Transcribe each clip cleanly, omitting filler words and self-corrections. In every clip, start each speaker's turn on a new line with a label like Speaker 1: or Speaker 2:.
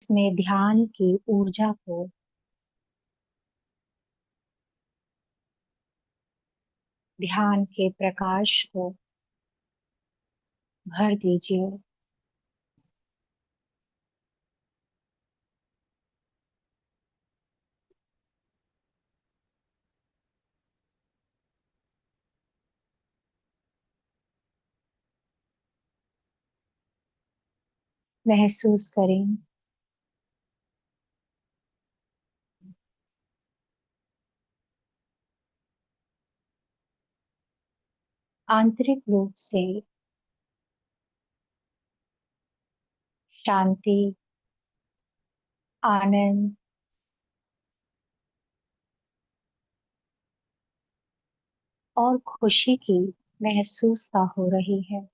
Speaker 1: इसमें ध्यान की ऊर्जा को, ध्यान के प्रकाश को भर दीजिए। महसूस करें आंतरिक रूप से शांति, आनंद और खुशी की महसूसता हो रही है।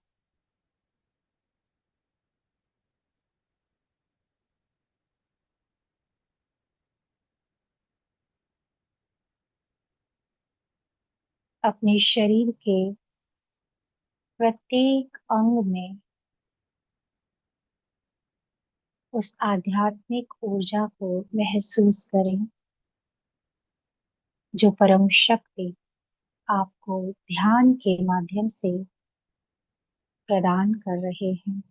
Speaker 1: अपने शरीर के प्रत्येक अंग में उस आध्यात्मिक ऊर्जा को महसूस करें जो परम शक्ति आपको ध्यान के माध्यम से प्रदान कर रहे हैं।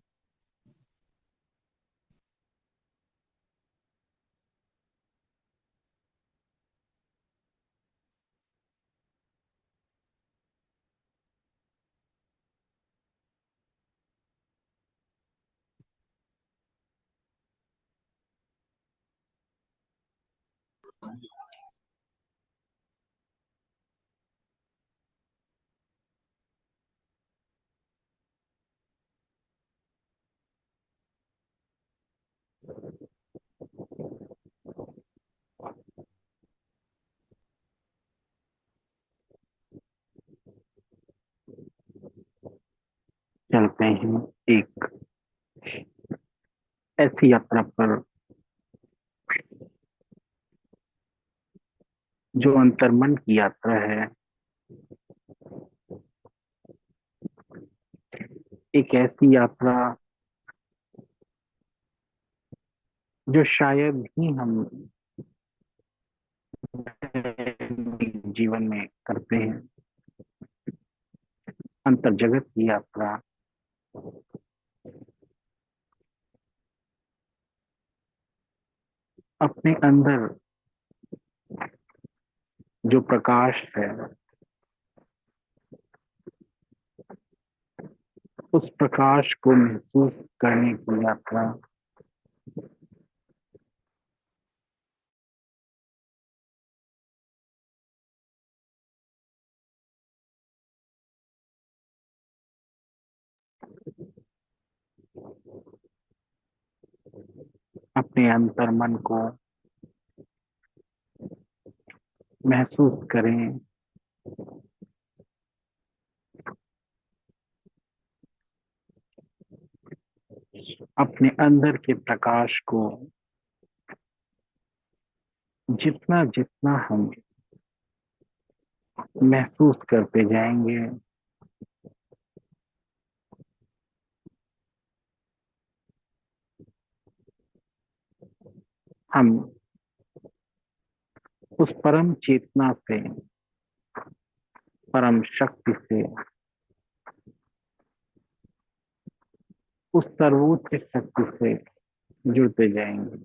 Speaker 2: चलते हैं एक ऐसी यात्रा पर जो अंतर्मन की यात्रा है। एक ऐसी यात्रा जो शायद ही हम जीवन में करते हैं। अंतर जगत की यात्रा। अपने अंदर जो प्रकाश है, उस प्रकाश को महसूस करने की यात्रा। अपने अंतर्मन को महसूस करें। अपने अंदर के प्रकाश को जितना जितना हम महसूस करते जाएंगे, हम उस परम चेतना से, परम शक्ति से, उस सर्वोच्च शक्ति से जुड़ते जाएंगे।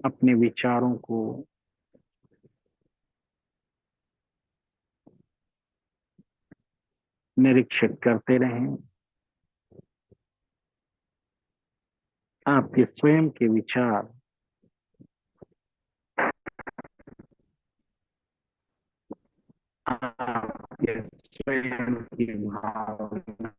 Speaker 2: अपने विचारों को निरीक्षित करते रहें। आपके स्वयं के विचार, आपके स्वयं की भावना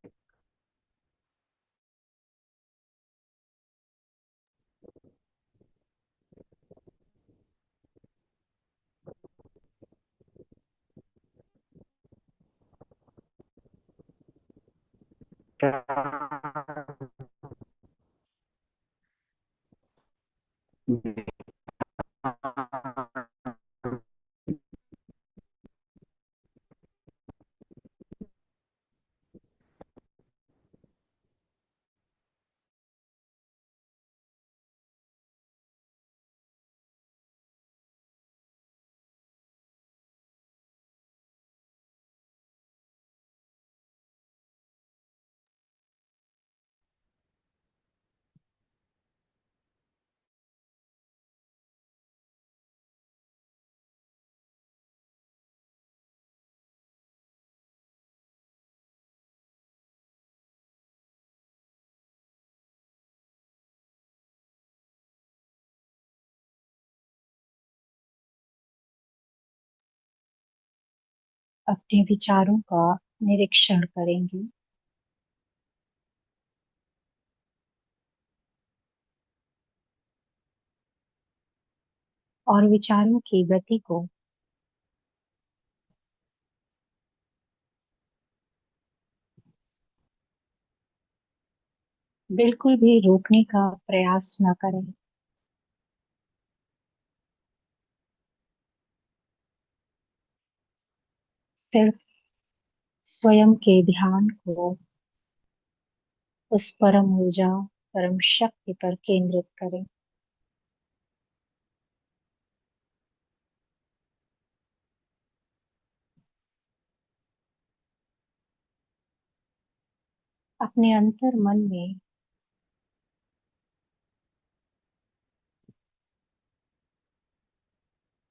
Speaker 1: अपने विचारों का निरीक्षण करेंगे और विचारों की गति को बिल्कुल भी रोकने का प्रयास न करें। सिर्फ स्वयं के ध्यान को उस परम ऊर्जा, परम शक्ति पर केंद्रित करें। अपने अंतर मन में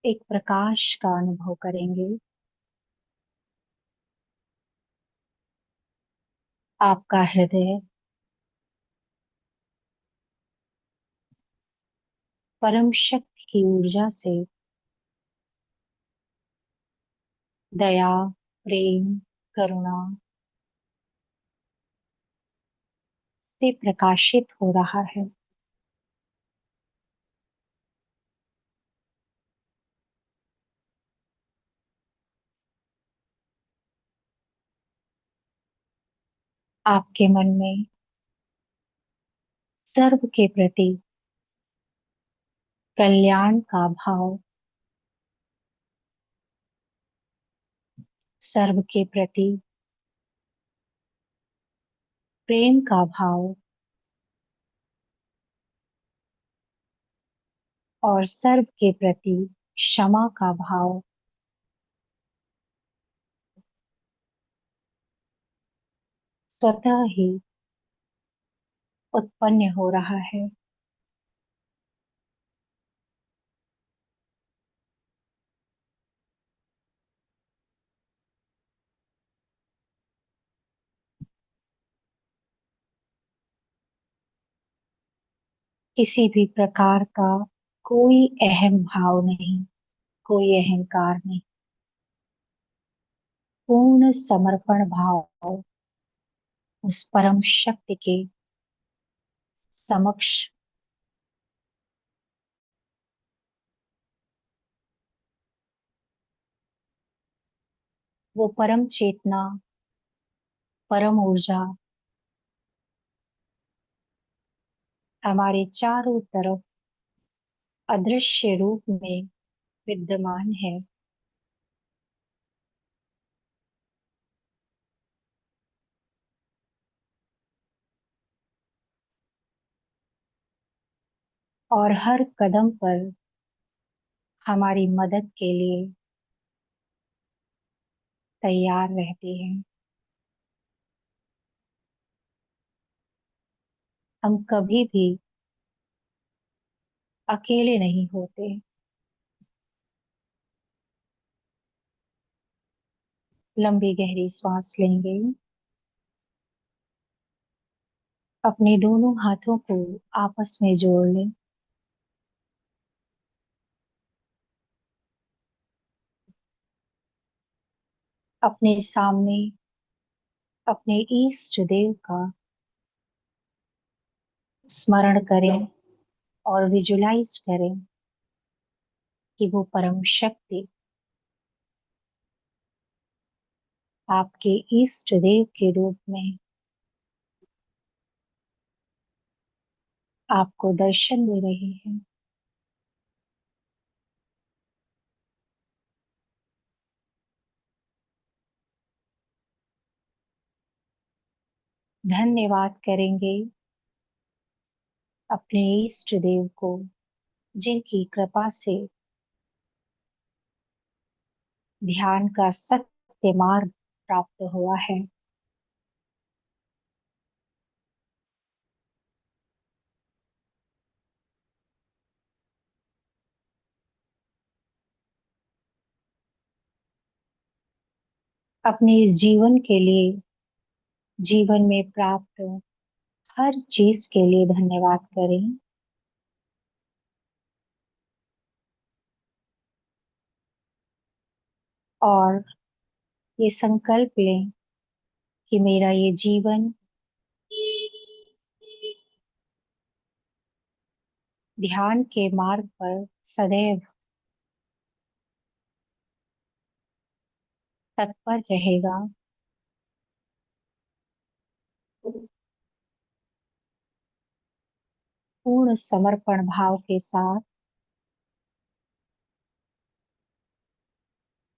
Speaker 1: एक प्रकाश का अनुभव करेंगे। आपका हृदय परम शक्ति की ऊर्जा से दया, प्रेम, करुणा से प्रकाशित हो रहा है। आपके मन में सर्व के प्रति कल्याण का भाव, सर्व के प्रति प्रेम का भाव और सर्व के प्रति क्षमा का भाव स्वतः ही उत्पन्न हो रहा है। किसी भी प्रकार का कोई अहम भाव नहीं, कोई अहंकार नहीं, पूर्ण समर्पण भाव उस परम शक्ति के समक्ष। वो परम चेतना, परम ऊर्जा हमारे चारों तरफ अदृश्य रूप में विद्यमान है। और हर कदम पर हमारी मदद के लिए तैयार रहती है। हम कभी भी अकेले नहीं होते। लंबी गहरी सांस लेंगे। अपने दोनों हाथों को आपस में जोड़ लें। अपने सामने अपने इष्ट देव का स्मरण करें और विजुलाइज करें कि वो परम शक्ति आपके इष्ट देव के रूप में आपको दर्शन दे रहे हैं। धन्यवाद करेंगे अपने इष्ट देव को, जिनकी कृपा से ध्यान का सत्य मार्ग प्राप्त हुआ है। अपने इस जीवन के लिए, जीवन में प्राप्त हर चीज के लिए धन्यवाद करें। और ये संकल्प लें कि मेरा ये जीवन ध्यान के मार्ग पर सदैव तत्पर रहेगा। पूर्ण समर्पण भाव के साथ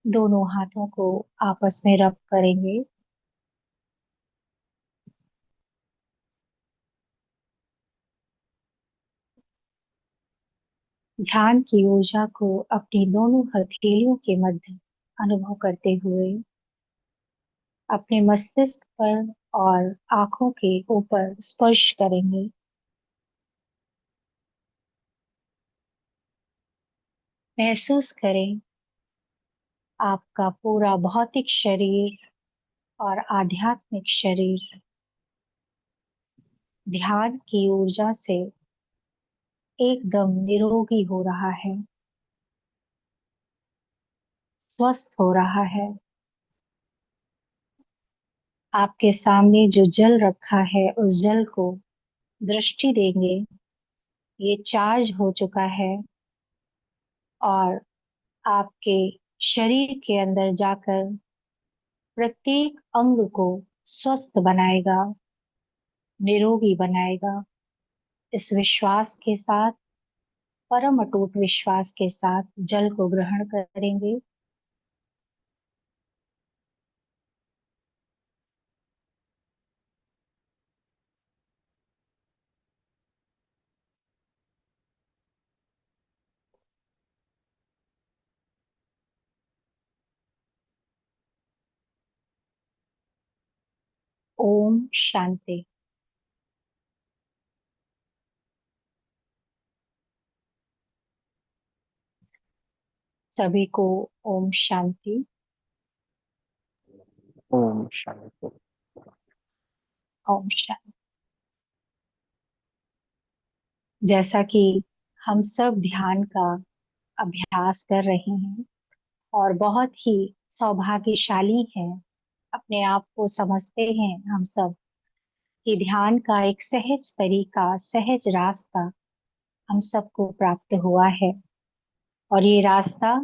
Speaker 1: दोनों हाथों को आपस में रब करेंगे ध्यान की ऊर्जा को अपनी दोनों हथेलियों के मध्य अनुभव करते हुए अपने मस्तिष्क पर और आंखों के ऊपर स्पर्श करेंगे। महसूस करें आपका पूरा भौतिक शरीर और आध्यात्मिक शरीर ध्यान की ऊर्जा से एकदम निरोगी हो रहा है, स्वस्थ हो रहा है। आपके सामने जो जल रखा है उस जल को दृष्टि देंगे, ये चार्ज हो चुका है और आपके शरीर के अंदर जाकर प्रत्येक अंग को स्वस्थ बनाएगा, निरोगी बनाएगा। इस विश्वास के साथ, परम अटूट विश्वास के साथ जल को ग्रहण करेंगे। ओम शांति। सभी को ओम शांति।
Speaker 2: ओम शांति।
Speaker 1: ओम शांति। जैसा कि हम सब ध्यान का अभ्यास कर रहे हैं और बहुत ही सौभाग्यशाली हैं, अपने आप को समझते हैं हम सब कि ध्यान का एक सहज तरीका, सहज रास्ता हम सबको प्राप्त हुआ है। और ये रास्ता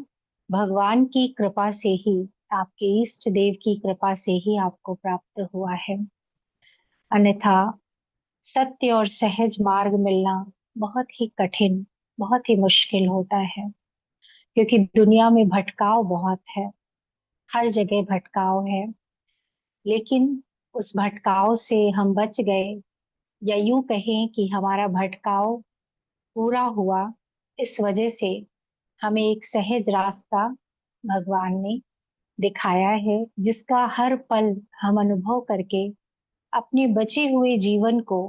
Speaker 1: भगवान की कृपा से ही, आपके इष्ट देव की कृपा से ही आपको प्राप्त हुआ है। अन्यथा सत्य और सहज मार्ग मिलना बहुत ही कठिन, बहुत ही मुश्किल होता है, क्योंकि दुनिया में भटकाव बहुत है, हर जगह भटकाव है। लेकिन उस भटकाव से हम बच गए, या यूं कहें कि हमारा भटकाव पूरा हुआ, इस वजह से हमें एक सहज रास्ता भगवान ने दिखाया है, जिसका हर पल हम अनुभव करके अपने बचे हुए जीवन को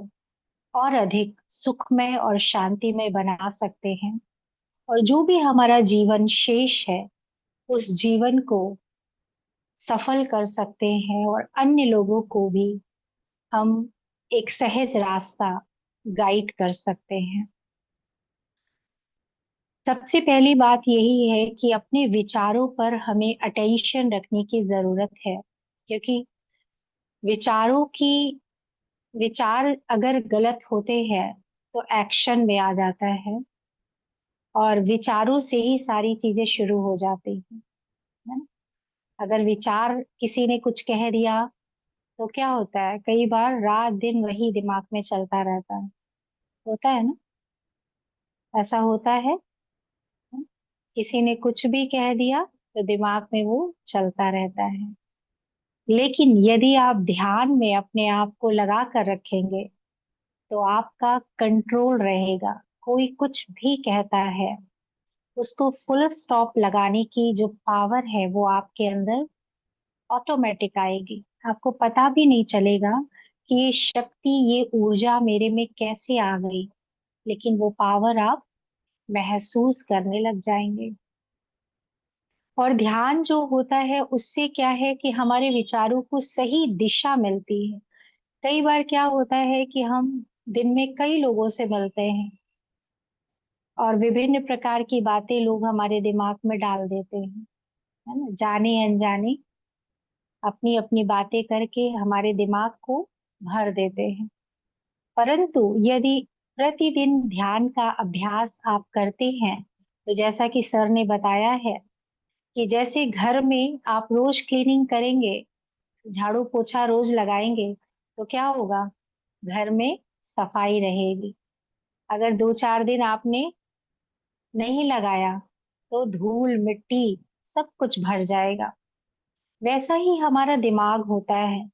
Speaker 1: और अधिक सुखमय और शांतिमय बना सकते हैं। और जो भी हमारा जीवन शेष है, उस जीवन को सफल कर सकते हैं और अन्य लोगों को भी हम एक सहज रास्ता गाइड कर सकते हैं। सबसे पहली बात यही है कि अपने विचारों पर हमें अटेंशन रखने की जरूरत है, क्योंकि विचारों की विचार अगर गलत होते हैं तो एक्शन में आ जाता है, और विचारों से ही सारी चीजें शुरू हो जाती हैं, है ना। अगर विचार किसी ने कुछ कह दिया तो क्या होता है, कई बार रात दिन वही दिमाग में चलता रहता है। होता है ना, ऐसा होता है। किसी ने कुछ भी कह दिया तो दिमाग में वो चलता रहता है। लेकिन यदि आप ध्यान में अपने आप को लगा कर रखेंगे तो आपका कंट्रोल रहेगा। कोई कुछ भी कहता है, उसको फुल स्टॉप लगाने की जो पावर है वो आपके अंदर ऑटोमेटिक आएगी। आपको पता भी नहीं चलेगा कि ये शक्ति, ये ऊर्जा मेरे में कैसे आ गई, लेकिन वो पावर आप महसूस करने लग जाएंगे। और ध्यान जो होता है उससे क्या है कि हमारे विचारों को सही दिशा मिलती है। कई बार क्या होता है कि हम दिन में कई लोगों से मिलते हैं और विभिन्न प्रकार की बातें लोग हमारे दिमाग में डाल देते हैं, है ना, जाने अनजाने अपनी अपनी बातें करके हमारे दिमाग को भर देते हैं। परंतु यदि प्रतिदिन ध्यान का अभ्यास आप करते हैं तो जैसा कि सर ने बताया है कि जैसे घर में आप रोज क्लीनिंग करेंगे, झाड़ू पोछा रोज लगाएंगे, तो क्या होगा, घर में सफाई रहेगी। अगर 2-4 दिन आपने नहीं लगाया तो धूल मिट्टी सब कुछ भर जाएगा। वैसा ही हमारा दिमाग होता है।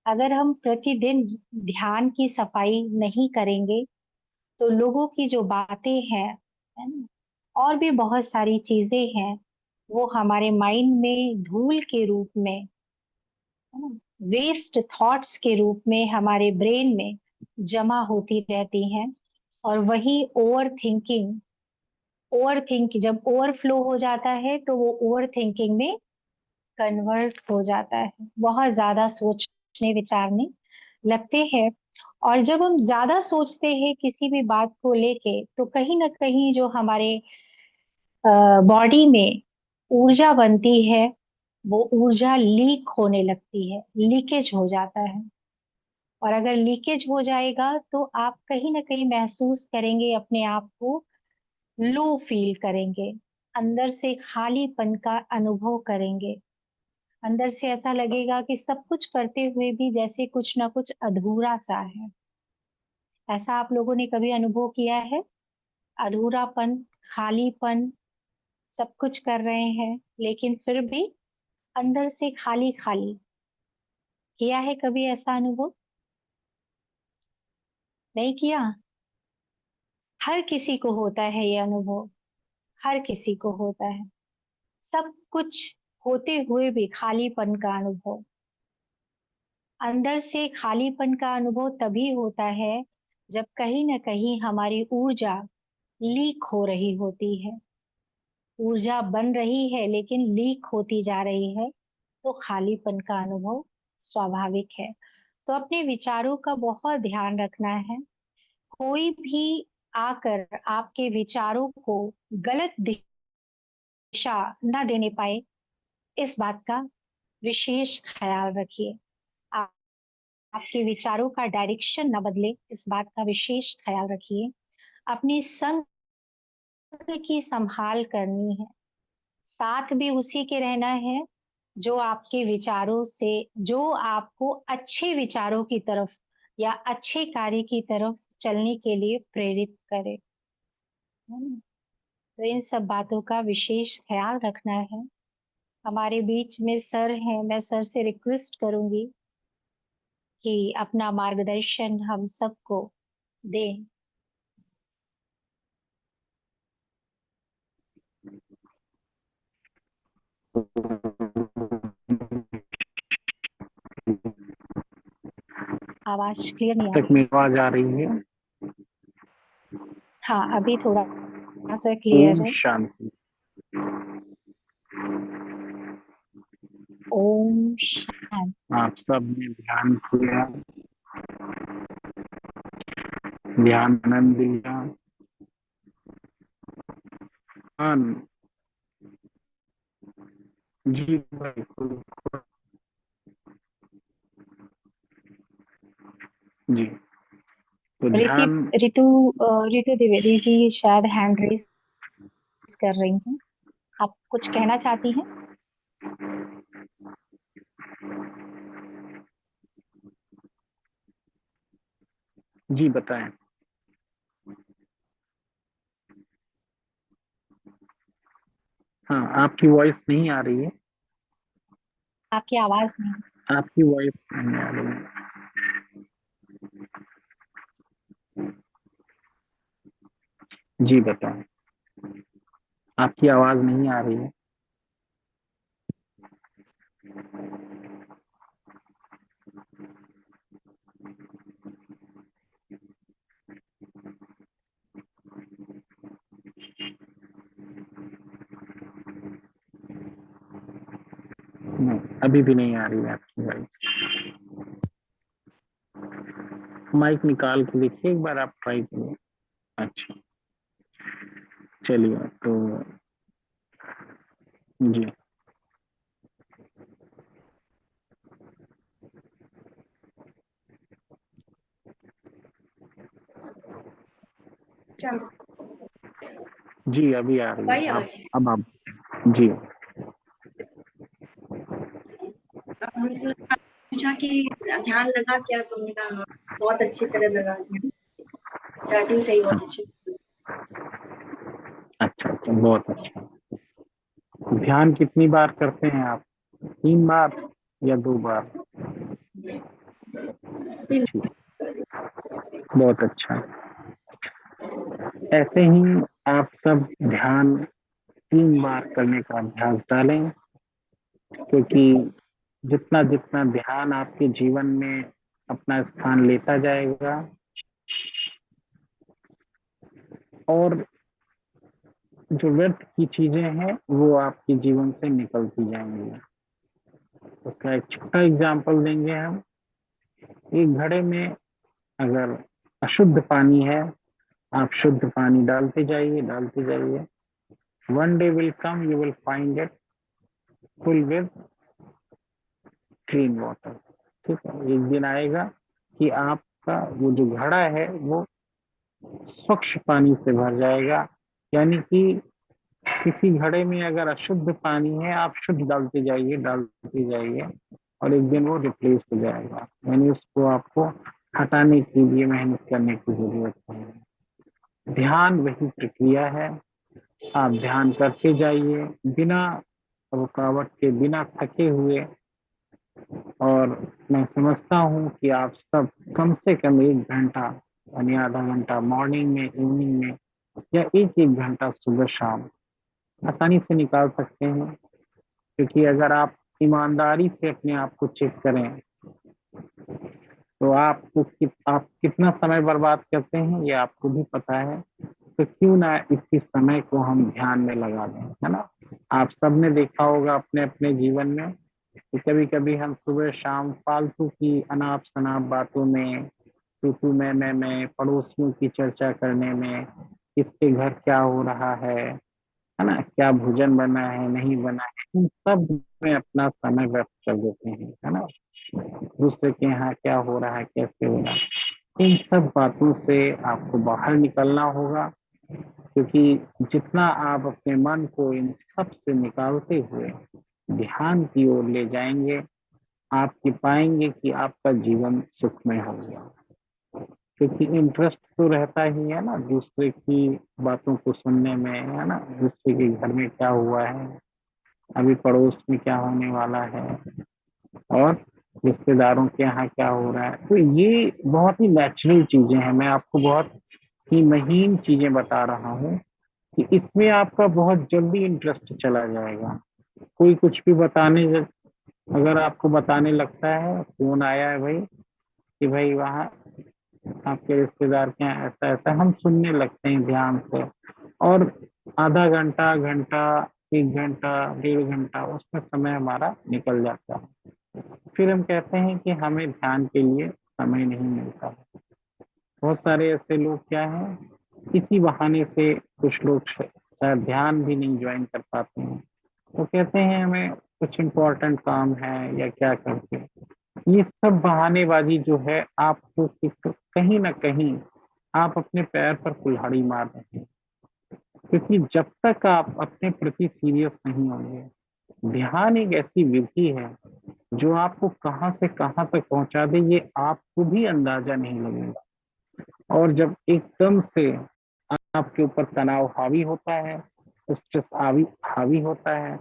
Speaker 1: अगर हम प्रतिदिन ध्यान की सफाई नहीं करेंगे तो लोगों की जो बातें हैं, है ना, और भी बहुत सारी चीजें हैं, वो हमारे माइंड में धूल के रूप में, है ना, वेस्ट थॉट्स के रूप में हमारे ब्रेन में जमा होती रहती हैं। और वही ओवर थिंक जब ओवरफ्लो हो जाता है तो वो ओवर थिंकिंग में कन्वर्ट हो जाता है। बहुत ज्यादा सोचने विचारने लगते हैं। और जब हम ज्यादा सोचते हैं किसी भी बात को लेके तो कहीं ना कहीं जो हमारे बॉडी में ऊर्जा बनती है वो ऊर्जा लीक होने लगती है, लीकेज हो जाता है। और अगर लीकेज हो जाएगा तो आप कहीं ना कहीं महसूस करेंगे, अपने आप को लो फील करेंगे, अंदर से खालीपन का अनुभव करेंगे। अंदर से ऐसा लगेगा कि सब कुछ करते हुए भी जैसे कुछ ना कुछ अधूरा सा है। ऐसा आप लोगों ने कभी अनुभव किया है? अधूरापन, खालीपन, सब कुछ कर रहे हैं लेकिन फिर भी अंदर से खाली खाली। किया है कभी ऐसा अनुभव? नहीं किया? हर किसी को होता है ये अनुभव, हर किसी को होता है। सब कुछ होते हुए भी खालीपन का अनुभव। अंदर से खालीपन का अनुभव तभी होता है जब कहीं ना कहीं हमारी ऊर्जा लीक हो रही होती है। ऊर्जा बन रही है लेकिन लीक होती जा रही है, तो खालीपन का अनुभव स्वाभाविक है। तो अपने विचारों का बहुत ध्यान रखना है। कोई भी आकर आपके विचारों को गलत दिशा न देने पाए, इस बात का विशेष ख्याल रखिए। आप, आपके विचारों का डायरेक्शन न बदले, इस बात का विशेष ख्याल रखिए। अपनी संग की संभाल करनी है, साथ भी उसी के रहना है जो आपके विचारों से, जो आपको अच्छे विचारों की तरफ या अच्छे कार्य की तरफ चलने के लिए प्रेरित करे, है ना? तो इन सब बातों का विशेष ख्याल रखना है। हमारे बीच में सर हैं, मैं सर से रिक्वेस्ट करूंगी कि अपना मार्गदर्शन हम सबको दें। आवाज क्लियर नहीं आ
Speaker 2: तक
Speaker 1: रही है
Speaker 2: मेरी
Speaker 1: सर।
Speaker 2: आवाज आ रही है?
Speaker 1: हाँ, अभी थोड़ा सा क्लियर
Speaker 2: ओम
Speaker 1: है।
Speaker 2: शांति।
Speaker 1: ओम शांति।
Speaker 2: आप सब ने ध्यान किया, ध्यान आनंद लिया। हाँ जी बिल्कुल। जी, तो
Speaker 1: ऋति
Speaker 2: ध्यान।
Speaker 1: ऋतु ऋतु द्विवेदी जी शायद हैंड रेस कर रही हैं। आप कुछ कहना चाहती हैं?
Speaker 2: जी बताएं। आपकी वॉइस नहीं आ रही है।
Speaker 1: आपकी आवाज नहीं।
Speaker 2: आपकी वॉइस नहीं आ रही है। जी बताएं। आपकी आवाज नहीं आ रही है। नहीं, अभी भी नहीं आ रही है आपकी वॉइस। माइक निकाल के देखिए एक बार, आप ट्राई करिए। अच्छा, चलिए तो जी।
Speaker 3: क्या
Speaker 2: जी अभी आ रही
Speaker 3: भाई
Speaker 2: है। आप
Speaker 3: आवाज?
Speaker 2: अब आप जी।
Speaker 3: अब हमने पूछा कि ध्यान लगा क्या, तो मैंने कहा हाँ, बहुत अच्छी तरह लगा दिया। स्टार्टिंग से ही बहुत अच्छी।
Speaker 2: अच्छा अच्छा, बहुत अच्छा। ध्यान कितनी बार करते हैं आप? 3 बार या 2 बार? ठीक, बहुत अच्छा। ऐसे ही आप सब ध्यान 3 बार करने का अभ्यास डालें, क्योंकि जितना जितना ध्यान आपके जीवन में अपना स्थान लेता जाएगा और जो व्यर्थ की चीजें हैं वो आपके जीवन से निकलती जाएंगी। उसका एक छोटा एग्जाम्पल देंगे हम। एक घड़े में अगर अशुद्ध पानी है, आप शुद्ध पानी डालते जाइए डालते जाइए। One day will come, you will find it full with clean water. ठीक है, एक दिन आएगा कि आपका वो जो घड़ा है वो स्वच्छ पानी से भर जाएगा। यानी कि किसी घड़े में अगर अशुद्ध पानी है, आप शुद्ध डालते जाइए डालते जाइए और एक दिन वो रिप्लेस हो जाएगा। यानी उसको आपको हटाने के लिए मेहनत करने की जरूरत है। ध्यान वही प्रक्रिया है। आप ध्यान करते जाइए बिना रुकावट के, बिना थके हुए। और मैं समझता हूँ कि आप सब कम से कम 1 घंटा यानी आधा घंटा मॉर्निंग में, इवनिंग में, या एक एक घंटा सुबह शाम आसानी से निकाल सकते हैं। क्योंकि अगर आप ईमानदारी से अपने आप को चेक करें तो आप कितना समय बर्बाद करते हैं ये आपको भी पता है। तो क्यों ना इसी समय को हम ध्यान में लगा दें, है ना। आप सबने देखा होगा अपने अपने जीवन में कि कभी कभी हम सुबह शाम फालतू की अनाप शनाप बातों में, तू मैं पड़ोसियों की चर्चा करने में, किसके घर क्या हो रहा है ना, क्या भोजन बना है नहीं बना है, इन सब में अपना समय व्यर्थ कर देते हैं, है ना। दूसरे के यहाँ क्या हो रहा है, कैसे हो रहा है, इन सब बातों से आपको बाहर निकलना होगा। क्योंकि जितना आप अपने मन को इन सब से निकालते हुए ध्यान की ओर ले जाएंगे, आप ये पाएंगे कि आपका जीवन सुखमय हो गया। क्योंकि इंटरेस्ट तो रहता ही है ना दूसरे की बातों को सुनने में, है ना। दूसरे के घर में क्या हुआ है, अभी पड़ोस में क्या होने वाला है, और रिश्तेदारों के यहाँ क्या हो रहा है। तो ये बहुत ही नेचुरल चीजें हैं। मैं आपको बहुत ही महीन चीजें बता रहा हूँ कि इसमें आपका बहुत जल्दी इंटरेस्ट चला जाएगा। कोई कुछ भी अगर आपको बताने लगता है, फोन आया है भाई कि भाई वहाँ आपके रिश्तेदार के यहाँ ऐसा ऐसा, हम सुनने लगते हैं ध्यान से। और आधा घंटा घंटा, 1 घंटा, 1.5 घंटा उसमें समय हमारा निकल जाता है। फिर हम कहते हैं कि हमें ध्यान के लिए समय नहीं मिलता। बहुत सारे ऐसे लोग क्या हैं, इसी बहाने से कुछ लोग शायद ध्यान भी नहीं ज्वाइन कर पाते हैं। वो कहते हैं हमें कुछ इम्पोर्टेंट काम है या क्या करते। ये सब बहानेबाजी जो है आपको कहीं ना कहीं आप अपने पैर पर कुल्हाड़ी मार रहे हैं। क्योंकि जब तक आप अपने प्रति सीरियस नहीं होंगे, ध्यान एक ऐसी विधि है जो आपको कहां से कहां तक पहुंचा दे ये आपको भी अंदाजा नहीं लगेगा। और जब एकदम से आपके ऊपर तनाव हावी होता है स्ट्रेस हावी हावी होता है,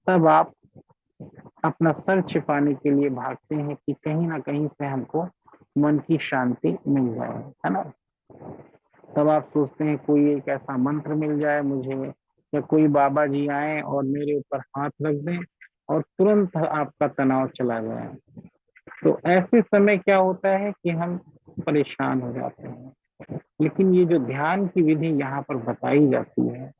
Speaker 2: तब आप अपना सर छिपाने के लिए भागते हैं कि कहीं ना कहीं से हमको मन की शांति मिल जाए, है ना। तब आप सोचते हैं कोई एक ऐसा मंत्र मिल जाए मुझे, या कोई बाबा जी आए और मेरे ऊपर हाथ रख दें और तुरंत आपका तनाव चला जाए। तो ऐसे समय क्या होता है कि हम परेशान हो जाते हैं। लेकिन ये जो ध्यान की विधि यहाँ पर बताई जाती है,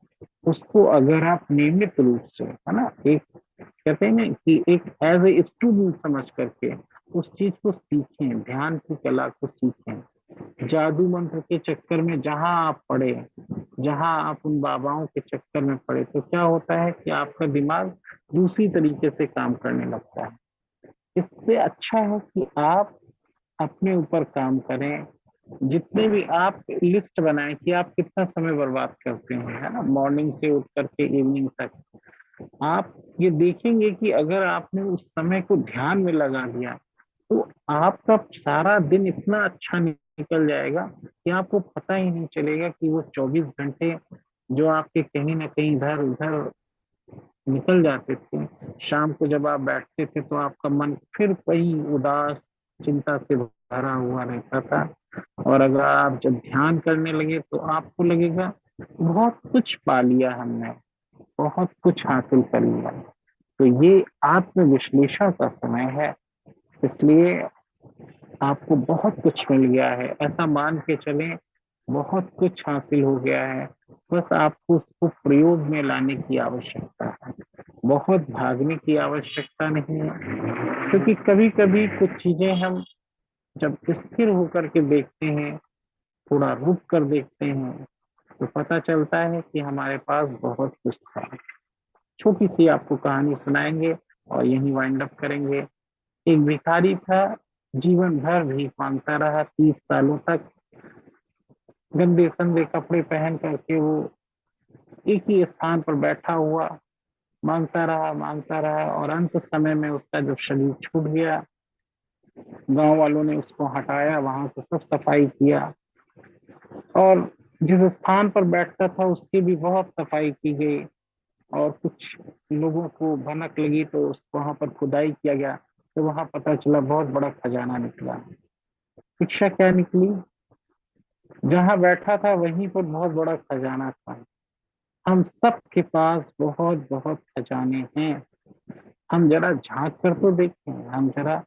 Speaker 2: उसको अगर आप नियमित रूप से, है ना, एक कहते हैं ना कि एक एज ए स्टूडेंट समझ करके उस चीज को सीखें, ध्यान की कला को सीखें। जादू मंत्र के चक्कर में जहां आप पड़े, जहां आप उन बाबाओं के चक्कर में पड़े, तो क्या होता है कि आपका दिमाग दूसरी तरीके से काम करने लगता है। इससे अच्छा है कि आप अपने ऊपर काम करें। जितने भी आप लिस्ट बनाएं कि आप कितना समय बर्बाद करते हैं, है ना, मॉर्निंग से उठ करके इवनिंग तक। आप ये देखेंगे कि अगर आपने उस समय को ध्यान में लगा दिया, तो आपका सारा दिन इतना अच्छा निकल जाएगा कि आपको पता ही नहीं चलेगा कि वो 24 घंटे जो आपके कहीं ना कहीं इधर उधर निकल जाते थे, शाम को जब आप बैठते थे तो आपका मन फिर वही उदास चिंता से भरा हुआ रहता था। और अगर आप जब ध्यान करने लगे तो आपको लगेगा बहुत कुछ पा लिया हमने, बहुत कुछ हासिल कर लिया। तो ये आत्म विश्लेषण का समय है, इसलिए आपको बहुत कुछ मिल गया है, ऐसा मान के चलें। बहुत कुछ हासिल हो गया है, बस आपको उसको प्रयोग में लाने की आवश्यकता है। बहुत भागने की आवश्यकता नहीं है, क्योंकि कभी कभी कुछ चीजें हम जब स्थिर होकर के देखते हैं, थोड़ा रुक कर देखते हैं, तो पता चलता है कि हमारे पास बहुत कुछ था। छोटी सी आपको कहानी सुनाएंगे और यही वाइंड अप करेंगे। एक भिखारी था, जीवन भर भीख मांगता रहा, 30 सालों तक गंदे संदे कपड़े पहन करके वो एक ही स्थान पर बैठा हुआ मांगता रहा और अंत समय में उसका जब शरीर छूट गया, गांव वालों ने उसको हटाया, वहां से सब सफाई किया और जिस स्थान पर बैठता था उसकी भी बहुत सफाई की गई। और कुछ लोगों को भनक लगी तो उसको वहां पर खुदाई किया गया, तो वहां पता चला बहुत बड़ा खजाना निकला। शिक्षा क्या निकली? जहां बैठा था वहीं पर बहुत बड़ा खजाना था। हम सब के पास बहुत बहुत खजाने हैं। हम जरा झांक कर तो देखें, हम जरा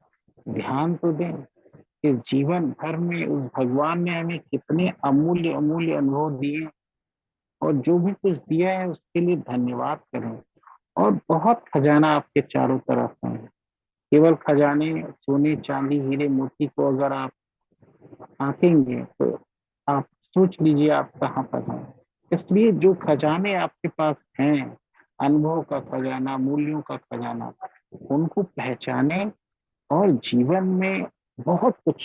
Speaker 2: ध्यान तो दें कि जीवन भर में उस भगवान ने हमें कितने अमूल्य अमूल्य अनुभव दिए, और जो भी कुछ दिया है उसके लिए धन्यवाद करें। और बहुत खजाना आपके चारों तरफ है। केवल खजाने सोने चांदी हीरे मोती को अगर आप आंकेंगे तो आप सोच लीजिए आप कहाँ पर हैं। इसलिए जो खजाने आपके पास हैं, अनुभव का खजाना, मूल्यों का खजाना, उनको पहचाने और जीवन में बहुत कुछ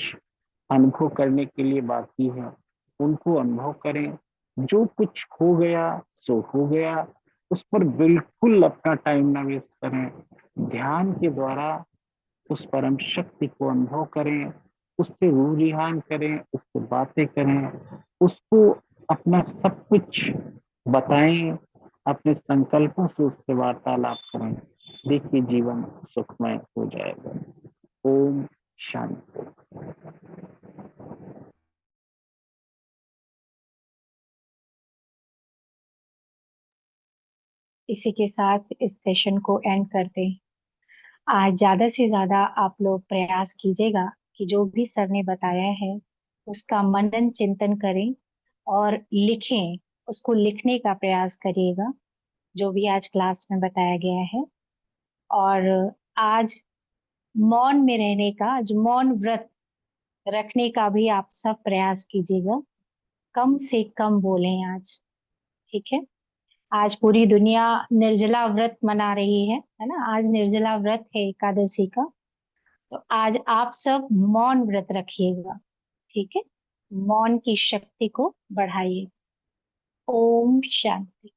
Speaker 2: अनुभव करने के लिए बाकी है, उनको अनुभव करें। जो कुछ हो गया सो हो गया, उस पर बिल्कुल अपना टाइम ना वेस्ट करें। ध्यान के द्वारा उस परम शक्ति को अनुभव करें, उससे रूहान करें, उससे बातें करें, उसको अपना सब कुछ बताएं, अपने संकल्पों से उससे वार्तालाप करें। देखिए जीवन सुखमय हो जाएगा। ओम शांति।
Speaker 1: इसी के साथ इस सेशन को एंड करते हैं। आज ज्यादा से ज्यादा आप लोग प्रयास कीजिएगा कि जो भी सर ने बताया है उसका मनन चिंतन करें और लिखें, उसको लिखने का प्रयास करिएगा जो भी आज क्लास में बताया गया है। और आज मौन में रहने का, आज मौन व्रत रखने का भी आप सब प्रयास कीजिएगा। कम से कम बोलें आज, ठीक है। आज पूरी दुनिया निर्जला व्रत मना रही है ना। आज निर्जला व्रत है एकादशी का। तो आज आप सब मौन व्रत रखिएगा, ठीक है। मौन की शक्ति को बढ़ाइए। ओम शांति।